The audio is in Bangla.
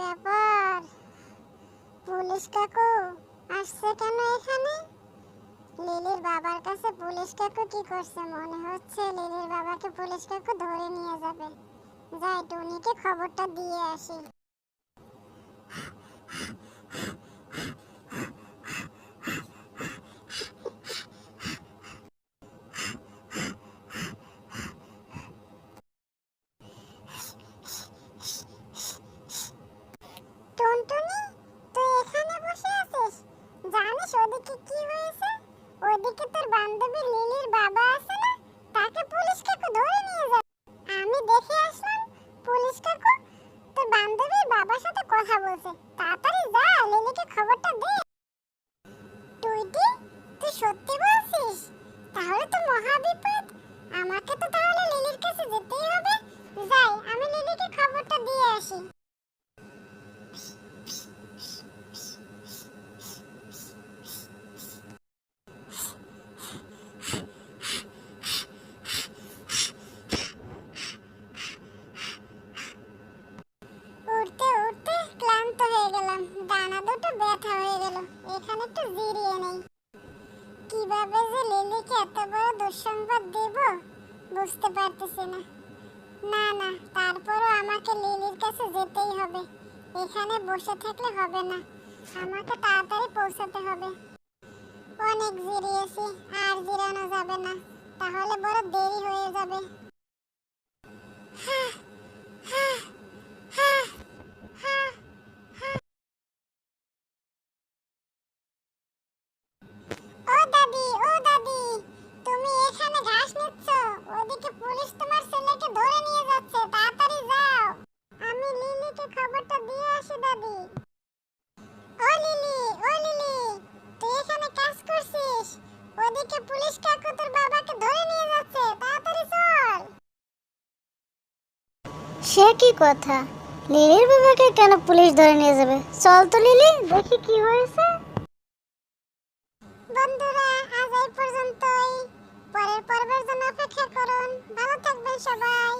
ব্যাপার? পুলিশ কাকু আসছে কেন এখানে? লিলির বাবার কাছে পুলিশ কাকু কি করছে? মনে হচ্ছে লিলির বাবাকে পুলিশ কাকু ধরে নিয়ে যাবে। যাই টুনিকে খবরটা দিয়ে আসি। টুনটুনি, তুই এখানে বসে আছিস? জানিস ওদিকে কি হয়েছে? ওদিকে তোর বান্ধবী লিলির বাবা আছে না, তাকে পুলিশ কাকু ধরে নিয়ে যাবে। আমি দেখে আসলাম পুলিশ কাকু তোর বান্ধবীর বাবার সাথে কথা বলছে। তাড়াতাড়ি যা লিলিকে খবরটা দে। টুইটি, তুই সত্যি বলছিস? তাহলে তো মহা বিপদ। আমাকে তো তাহলে লিলির কাছে যেতেই হবে। যাই, আমি লিলিকে খবরটা দিয়ে আসি। উঠতে উঠতে ক্লান্ত হয়ে গেলাম, ডানা দুটো ব্যথা হয়ে গেল। এখানে একটু জিরিয়ে নেই। কিভাবে যে লিলিকে এত বড় দুঃসংবাদ দেব বুঝতে পারতেছি না। না না, তারপরও আমাকে লিলির কাছে যেতেই হবে। এখানে বসে থাকলে হবে না, আমাকে তাড়াতাড়ি পৌঁছাতে হবে। অনেক জিরিয়েছি, আর জিরানো যাবে না, তাহলে বড় দেরি হয়ে যাবে। হাহ, হাহ, হাহ, হাহ, হাহ। ও দাদি, ও দাদি, তুমি এখানে ঘাস নিচ্ছ? ওদিকে পুলিশ তোমার ছেলেকে ধরে নিয়ে যাচ্ছে, তাড়াতাড়ি যাও। আমি লিলিকে খবরটা দিয়ে আসি দাদি। ও লিলি, ও লিলি, তুই এখানে কাজ করছিস? ওদিকে পুলিশ কাকু তোর বাবাকে ধরে নিয়ে যাচ্ছে, তাড়াতাড়ি চল। সে কি কথা? লিলির বাবাকে কেন পুলিশ ধরে নিয়ে যাবে? চল তো লিলি, দেখি কি হয়েছে। বন্ধুরা, আজ এই পর্যন্তই। পরের পর্বের জন্য অপেক্ষা করুন। ভালো থাকবেন সবাই।